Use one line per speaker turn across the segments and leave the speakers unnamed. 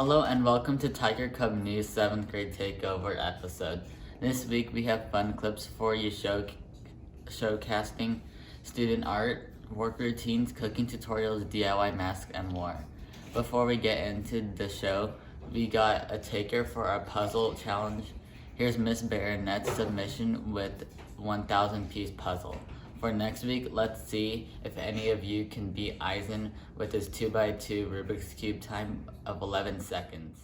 Hello and welcome to Tiger Cub News 7th grade Takeover episode. This week we have fun clips for you showcasing student art, work routines, cooking tutorials, DIY masks, and more. Before we get into the show, we got a taker for our puzzle challenge. Here's Miss Baronet's submission with 1,000 piece puzzle. For next week, let's see if any of you can beat Eisen with his 2x2 Rubik's Cube time of 11 seconds.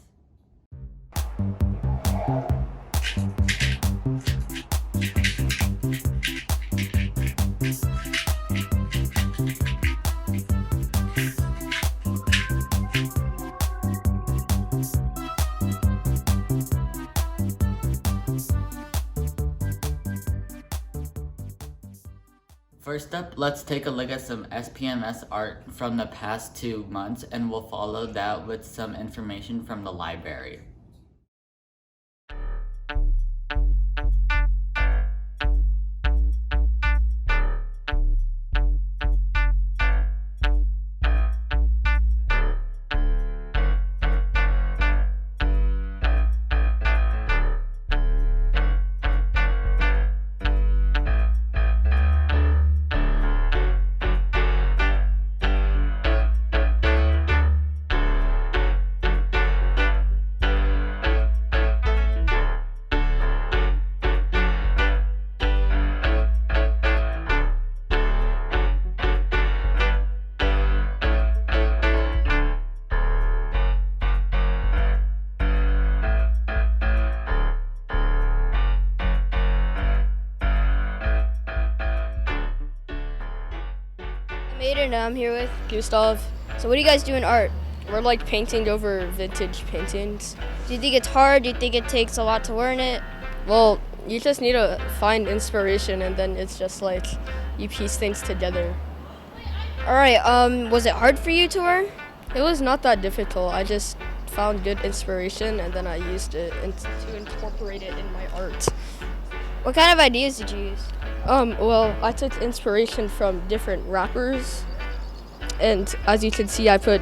First up, let's take a look at some SPMS art from the past 2 months, and we'll follow that with some information from the library.
And I'm here with Gustav. So what do you guys do in art? We're like painting over vintage paintings. Do you think it's hard? Do you think it takes a lot to learn it? Well, you just need to find inspiration and then it's just like you piece things together. Alright, was it hard for you to learn? It was not that difficult. I just found good inspiration and then I used it to incorporate it in my art. What kind of ideas did you use? Well, I took inspiration from different rappers, and as you can see, I put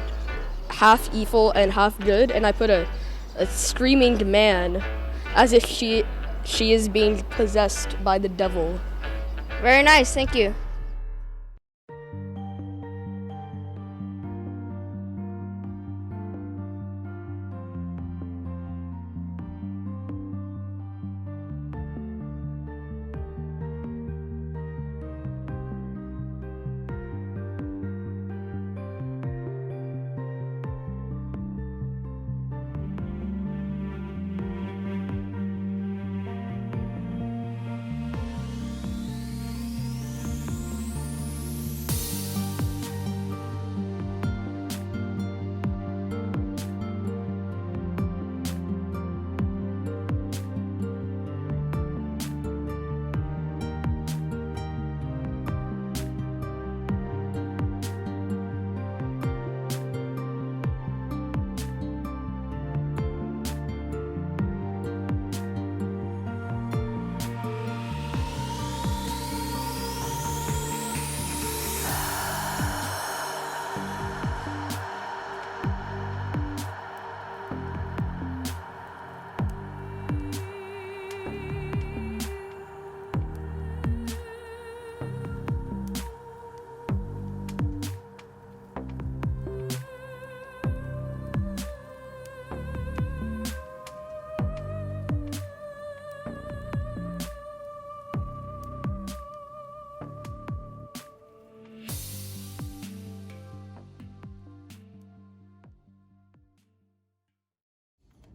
half evil and half good, and I put a screaming man as if she is being possessed by the devil. Very nice, thank you.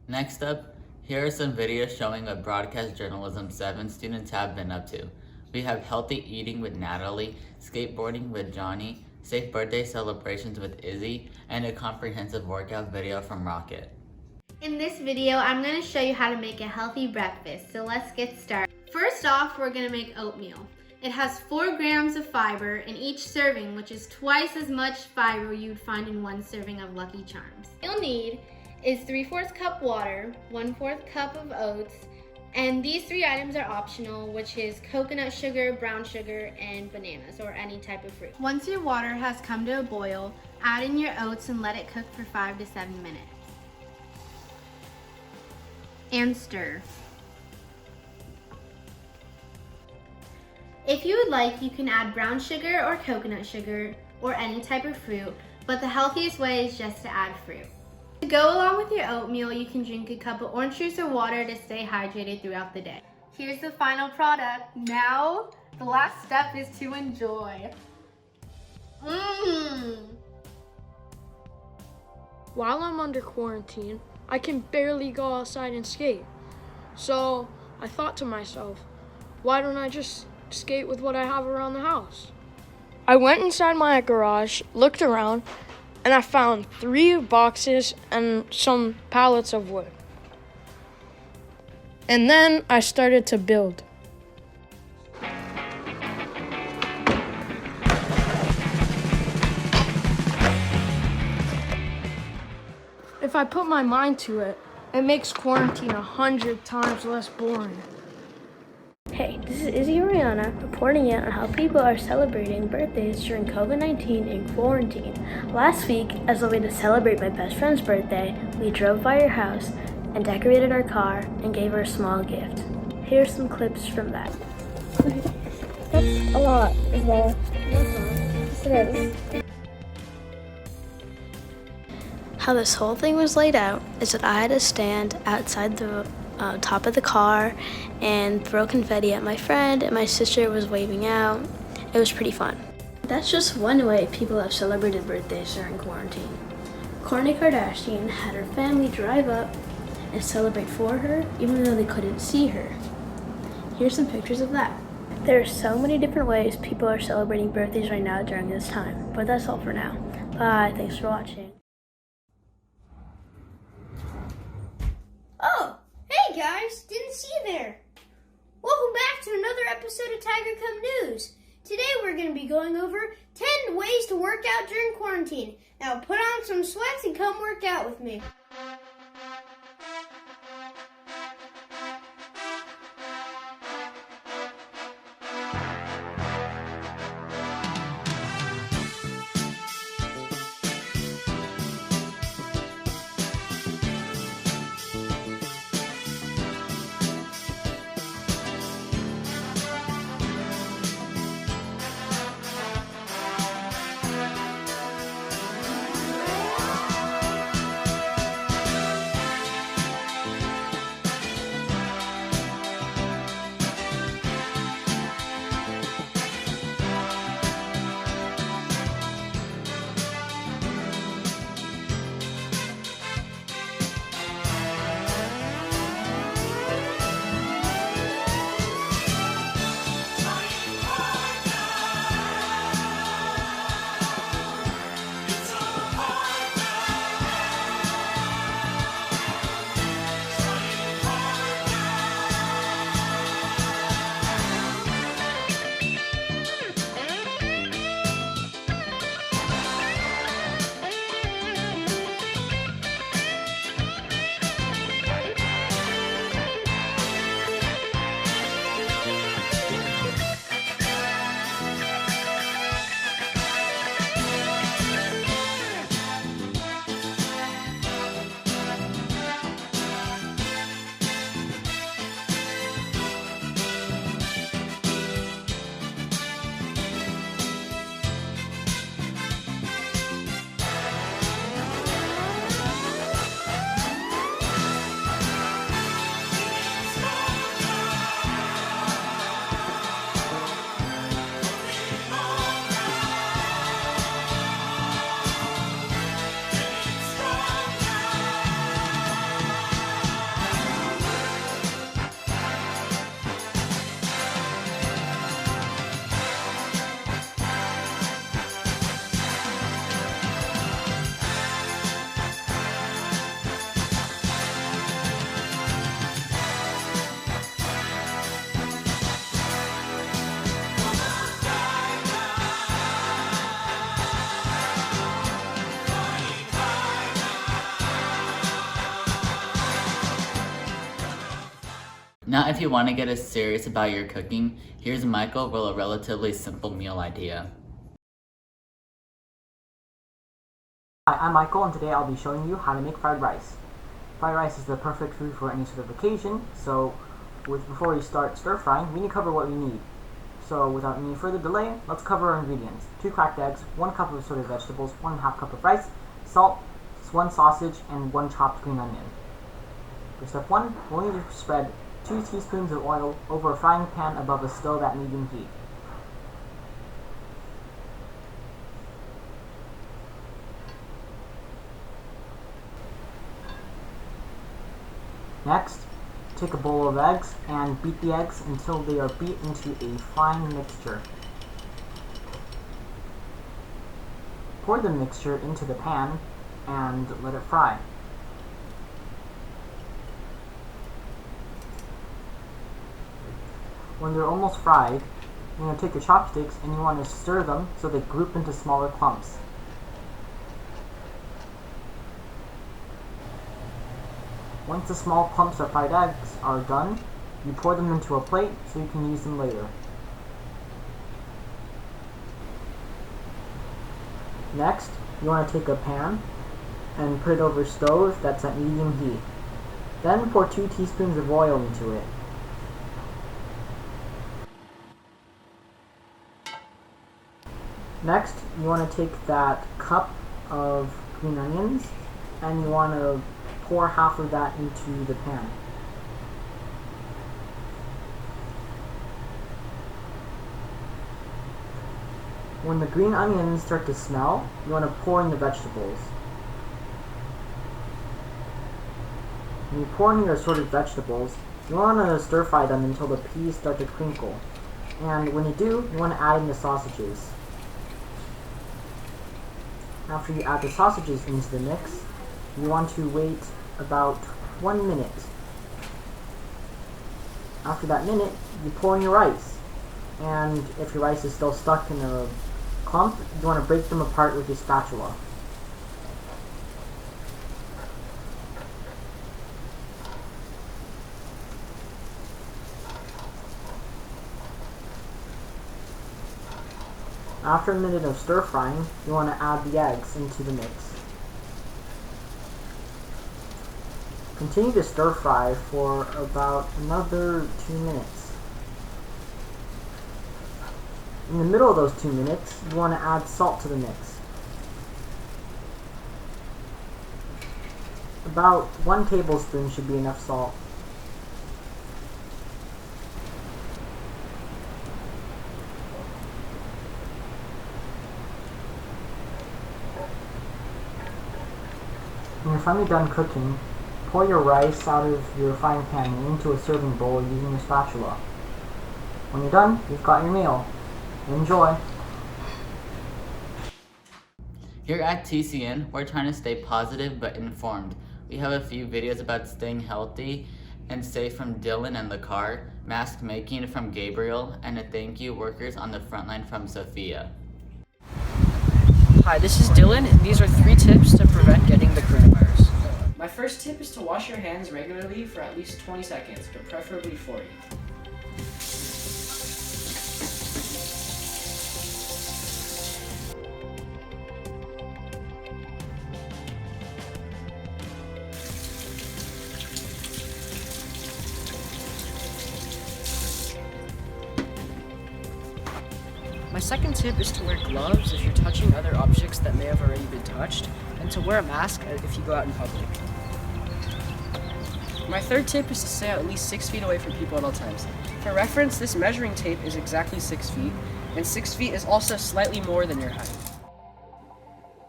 Next up, here are some videos showing what Broadcast Journalism 7 students have been up to. We have healthy eating with Natalie, skateboarding with Johnny, safe birthday celebrations with Izzy, and a comprehensive workout video from Rocket.
In this video, I'm going to show you how to make a healthy breakfast, so let's get started. First off, we're going to make oatmeal. It has 4 grams of fiber in each serving, which is twice as much fiber you'd find in 1 serving of Lucky Charms. You'll need is 3/4 cup water, 1/4 cup of oats, and these 3 items are optional, which is coconut sugar, brown sugar, and bananas, or any type of fruit. Once your water has come to a boil, add in your oats and let it cook for 5 to 7 minutes. and stir. If you would like, you can add brown sugar or coconut sugar or any type of fruit, but the healthiest way is just to add fruit. To go along with your oatmeal, you can drink a cup of orange juice or water to stay hydrated throughout the day. Here's the final product. Now, the last step is to enjoy.
While I'm under quarantine, I can barely go outside and skate. So I thought to myself, why don't I just skate with what I have around the house? I went inside my garage, looked around, and I found 3 boxes and some pallets of wood. And then I started to build. If I put my mind to it, it makes quarantine 100 times less boring.
Hey, this is Izzy Oriana reporting in on how people are celebrating birthdays during COVID-19 in quarantine. Last week, as a way to celebrate my best friend's birthday, we drove by her house and decorated our car and gave her a small gift. Here's some clips from that.
That's a lot, is there? Yes, it is.
How this whole thing was laid out is that I had to stand outside the top of the car and throw confetti at my friend, and my sister was waving out. It was pretty fun. That's just one way people have celebrated birthdays during quarantine. Kourtney Kardashian had her family drive up and celebrate for her, even though they couldn't see her. Here's some pictures of that. There are so many different ways people are celebrating birthdays right now during this time, but that's all for now. Bye, thanks for watching.
Oh, hey guys, didn't see you there. Welcome back to another episode of Tiger Cub News. Today we're going to be going over 10 ways to work out during quarantine. Now put on some sweats and come work out with me.
Now, if you want to get us serious about your cooking, here's Michael with a relatively simple meal idea.
Hi, I'm Michael, and today I'll be showing you how to make fried rice. Fried rice is the perfect food for any sort of occasion, so before we start stir frying, we need to cover what we need. So without any further delay, let's cover our ingredients. 2 cracked eggs, 1 cup of assorted vegetables, 1/2 cup of rice, salt, 1 sausage, and 1 chopped green onion. For step 1, we'll need to spread 2 teaspoons of oil over a frying pan above a stove at medium heat. Next, take a bowl of eggs and beat the eggs until they are beat into a fine mixture. Pour the mixture into the pan and let it fry. When they're almost fried, you're going to take your chopsticks and you want to stir them so they group into smaller clumps. Once the small clumps of fried eggs are done, you pour them into a plate so you can use them later. Next, you want to take a pan and put it over a stove that's at medium heat. Then pour 2 teaspoons of oil into it. Next, you want to take that cup of green onions and you want to pour half of that into the pan. When the green onions start to smell, you want to pour in the vegetables. When you pour in your assorted vegetables, you want to stir fry them until the peas start to crinkle. And when you do, you want to add in the sausages. After you add the sausages into the mix, you want to wait about 1 minute. After that minute, you pour in your rice. And if your rice is still stuck in a clump, you want to break them apart with your spatula. After a minute of stir frying, you want to add the eggs into the mix. Continue to stir fry for about another 2 minutes. In the middle of those 2 minutes, you want to add salt to the mix. About 1 tablespoon should be enough salt. When you're finally done cooking, pour your rice out of your frying pan into a serving bowl using your spatula. When you're done, you've got your meal. Enjoy!
Here at TCN, we're trying to stay positive but informed. We have a few videos about staying healthy and safe from Dylan and the car, mask making from Gabriel, and a thank you workers on the front line from Sophia.
Hi, this is Dylan, and these are 3 tips to prevent getting the coronavirus. My first tip is to wash your hands regularly for at least 20 seconds, but preferably 40. My second tip is to wear gloves if you're touching other objects that may have already been touched, and to wear a mask if you go out in public. My third tip is to stay at least 6 feet away from people at all times. For reference, this measuring tape is exactly 6 feet, and 6 feet is also slightly more than your height.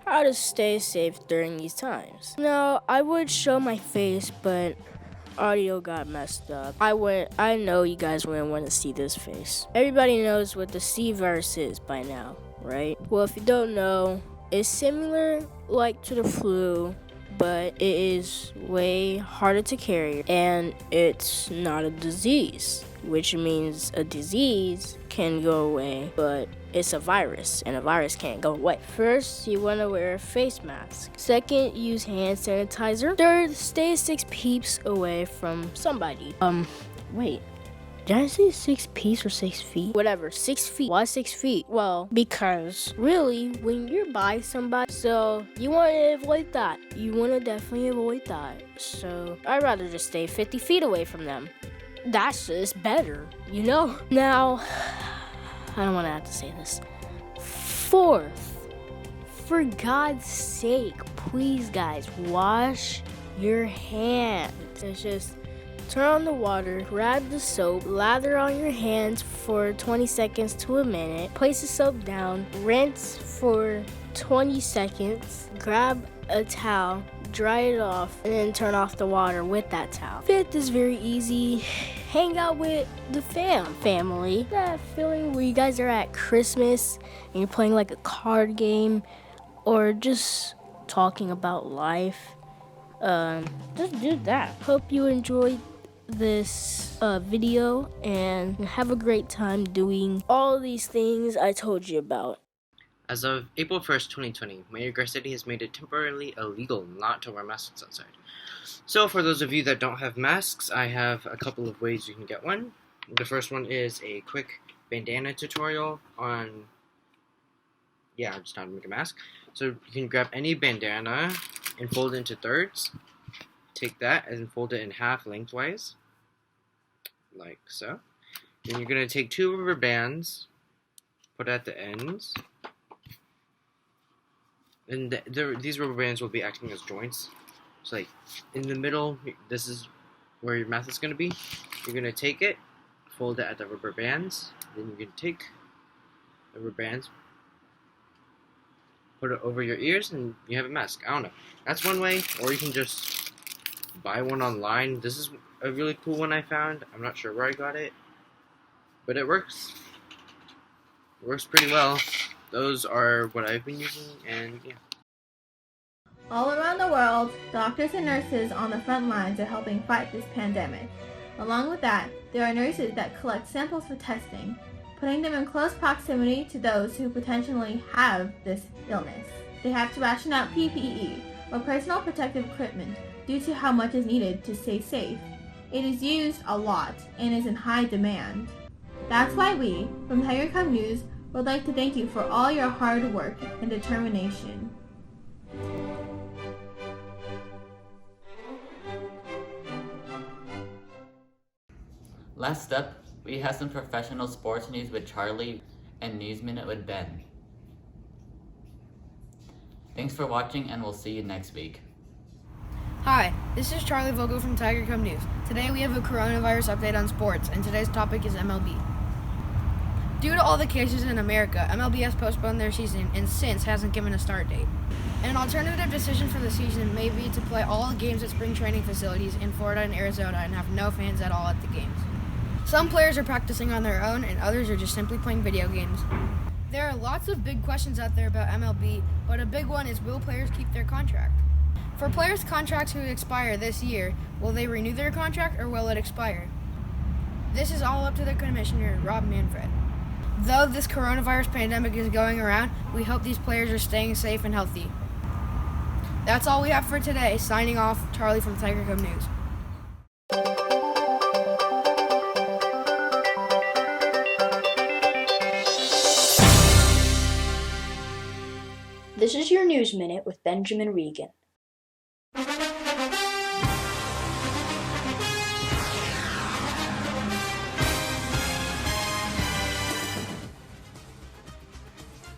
How to stay safe during these times? No, I would show my face, but audio got messed up. I know you guys wouldn't want to see this face. Everybody knows what the C virus is by now, right? Well, if you don't know, it's similar like to the flu, but it is way harder to carry, and it's not a disease, which means a disease can go away, but it's a virus, and a virus can't go away. First, you want to wear a face mask. Second, use hand sanitizer. Third, stay 6 peeps away from somebody. Wait,
Did I say 6 piece or 6 feet? Whatever, 6 feet. Why 6 feet? Well, because really, when you're by somebody, so you want to avoid that. You want to definitely avoid that. So I'd rather just stay 50 feet away from them. That's just better, you know? Now, I don't want to have to say this. Fourth, for God's sake, please guys, wash your hands. It's just turn on the water, grab the soap, lather on your hands for 20 seconds to a minute, place the soap down, rinse for 20 seconds, grab a towel, dry it off, and then turn off the water with that towel. Fifth is very easy. Hang out with the family. That feeling where you guys are at Christmas and you're playing like a card game or just talking about life. Just do that. Hope you enjoyed this video and have a great time doing all these things I told you about.
As of April 1st, 2020, Mayor Garcetti has made it temporarily illegal not to wear masks outside. So for those of you that don't have masks, I have a couple of ways you can get one. The first one is a quick bandana tutorial on, just how to make a mask. So you can grab any bandana and fold it into thirds. Take that and fold it in half lengthwise, like so. Then you're going to take 2 rubber bands, put at the ends, and these rubber bands will be acting as joints. So like in the middle, this is where your mouth is going to be. You're going to take it, fold it at the rubber bands, then you can take the rubber bands, put it over your ears, and you have a mask. I don't know. That's one way, or you can just buy one online. This is a really cool one I found. I'm not sure where I got it, but it works. It works pretty well. Those are what I've been using, and yeah.
All around the world, doctors and nurses on the front lines are helping fight this pandemic. Along with that, there are nurses that collect samples for testing, putting them in close proximity to those who potentially have this illness. They have to ration out PPE, or personal protective equipment, due to how much is needed to stay safe. It is used a lot and is in high demand. That's why we, from Tiger Cub News, would like to thank you for all your hard work and determination.
Last up, we have some professional sports news with Charlie and News Minute with Ben. Thanks for watching, and we'll see you next week.
Hi, this is Charlie Vogel from Tiger Cub News. Today we have a coronavirus update on sports, and today's topic is MLB. Due to all the cases in America, MLB has postponed their season and since hasn't given a start date. An alternative decision for the season may be to play all games at spring training facilities in Florida and Arizona and have no fans at all at the games. Some players are practicing on their own and others are just simply playing video games. There are lots of big questions out there about MLB, but a big one is, will players keep their contract? For players' contracts who expire this year, will they renew their contract or will it expire? This is all up to the commissioner, Rob Manfred. Though this coronavirus pandemic is going around, we hope these players are staying safe and healthy. That's all we have for today. Signing off, Charlie from Tiger Cub News.
This is your News Minute with Benjamin Regan.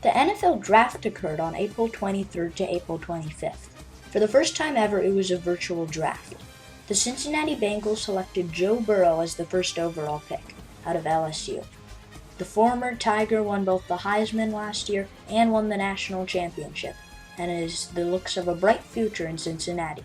The NFL Draft occurred on April 23rd to April 25th. For the first time ever, it was a virtual draft. The Cincinnati Bengals selected Joe Burrow as the first overall pick, out of LSU. The former Tiger won both the Heisman last year and won the national championship, and is the looks of a bright future in Cincinnati.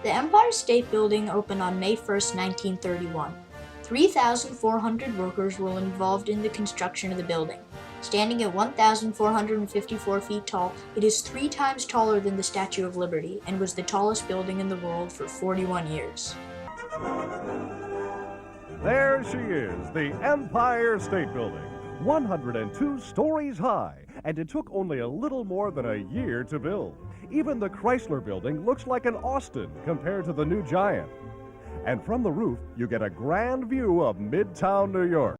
The Empire State Building opened on May 1, 1931. 3,400 workers were involved in the construction of the building. Standing at 1,454 feet tall, it is 3 times taller than the Statue of Liberty and was the tallest building in the world for 41 years.
There she is, the Empire State Building, 102 stories high, and it took only a little more than a year to build. Even the Chrysler Building looks like an Austin compared to the new Giant. And from the roof, you get a grand view of Midtown New York.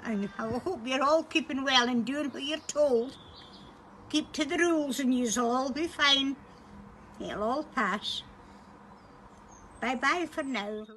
And I hope you're all keeping well and doing what you're told. Keep to the rules and you'll all be fine. It'll all pass. Bye-bye for now.